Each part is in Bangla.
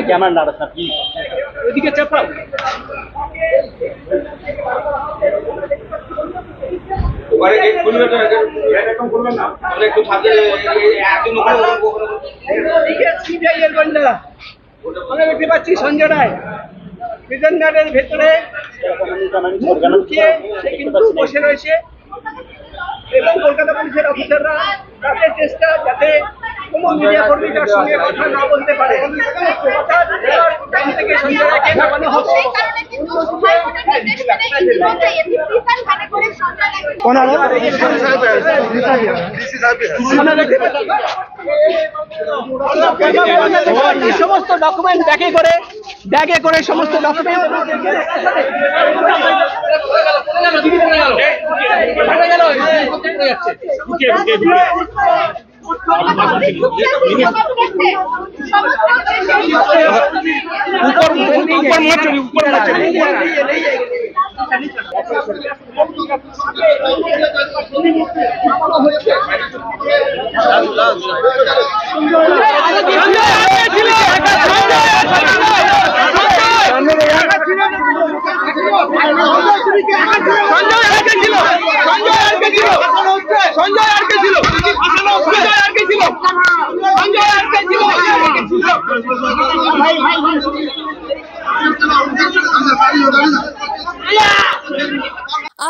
कैमरा ना रखना प्लीज ওদিকে চাপাও ওরে এই খুলবে না এরকম করবেন না তাহলে একটু থাকে একজন ওখানে এদিকে সিবিআই এর গন্ডা আমরা দেখতে পাচ্ছি সঞ্জয় রায় প্রিজন গার্ডের ভিতরে সে কিন্তু বসে রয়েছে এবং কলকাতা পুলিশের অফিসাররা তাদের চেষ্টা যাতে কোনো মিডিয়া কর্মী তার সঙ্গে কথা না বলতে পারে থেকে সঞ্জয় রায়কে নামানো হবে সমস্ত ডকুমেন্ট ব্যাগে করে সমস্ত ডকুমেন্ট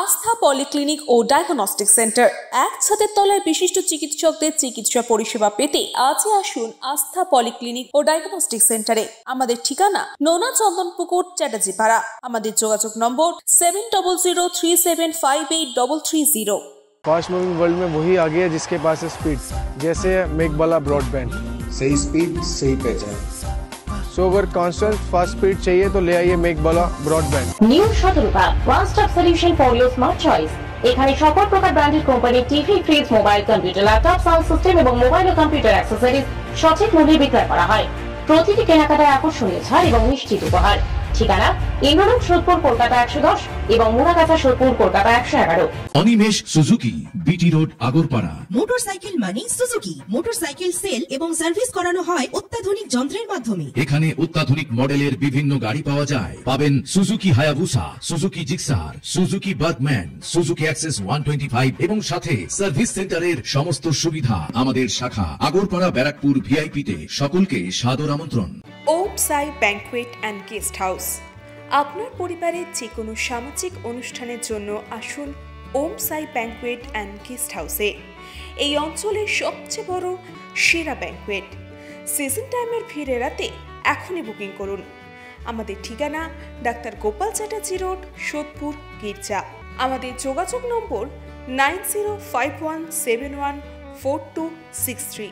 আস্থা পলিক্লিনিক ও ডায়াগনস্টিক সেন্টার এক ছাদের তলায় বিশিষ্ট চিকিৎসকদের চিকিৎসা পরিষেবা পেতে আজই আসুন আস্থা পলিক্লিনিক ও ডায়াগনস্টিক সেন্টারে। আমাদের ঠিকানা নোনা চন্দনপুকুর চ্যাটার্জিপাড়া। আমাদের যোগাযোগ নম্বর 7003758330। फास्ट मूविंग वर्ल्ड में वही आगे है जिसके पास है स्पीड, जैसे मेघबाला ब्रॉडबैंड। सही स्पीड सही पहचान। सो अगर कांस्टेंट फास्ट स्पीड चाहिए तो ले आइए Meghbala broadband. New Shatarupa one stop solution for your smart choice. এখানে সকল প্রকার ব্র্যান্ডেড কোম্পানির TV, fridge, mobile, computer, laptop, sound system এবং মোবাইল ও কম্পিউটার অ্যাক্সেসরিজ সঠিক মূল্যে বিক্রয় করা হয়। প্রতিটি কেনাকাটায় আকর্ষণীয় ছাড় এবং নিশ্চিত উপহার। ঠিকানা ইন্দ্রনগর সোদপুর কলকাতা 110 এবং Muragachha Sodepur Kolkata 111। Animesh Suzuki, BT road, Agarpara. Motorcycle মানে সুজুকি। মোটরসাইকেল সেল এবং সার্ভিস করানো হয় অত্যাধুনিক যন্ত্রের মাধ্যমে। এখানে অত্যাধুনিক মডেলের বিভিন্ন গাড়ি পাওয়া যায়। পাবেন Suzuki Hayabusa, Suzuki Gixxer, Suzuki Bergman, Suzuki access 125 এবং সাথে সার্ভিস সেন্টারের সমস্ত সুবিধা। আমাদের শাখা আগরপাড়া ব্যারাকপুর ভিআইপি তে। সকলকে সাদর আমন্ত্রণ। ওম সাই ব্যাংকুয়েট অ্যান্ড গেস্ট হাউস। আপনার পরিবারের যে কোনো সামাজিক অনুষ্ঠানের জন্য আসুন ওম সাই ব্যাংকুয়েট অ্যান্ড গেস্ট হাউসে। এই অঞ্চলের সবচেয়ে বড় সেরা ব্যাংকুয়েট। সিজন টাইমের ভিড় এড়াতে এখনই বুকিং করুন। আমাদের ঠিকানা ডাক্তার গোপাল চ্যাটার্জি রোড, সোদপুর, গির্জা। আমাদের যোগাযোগ নম্বর 9051714263।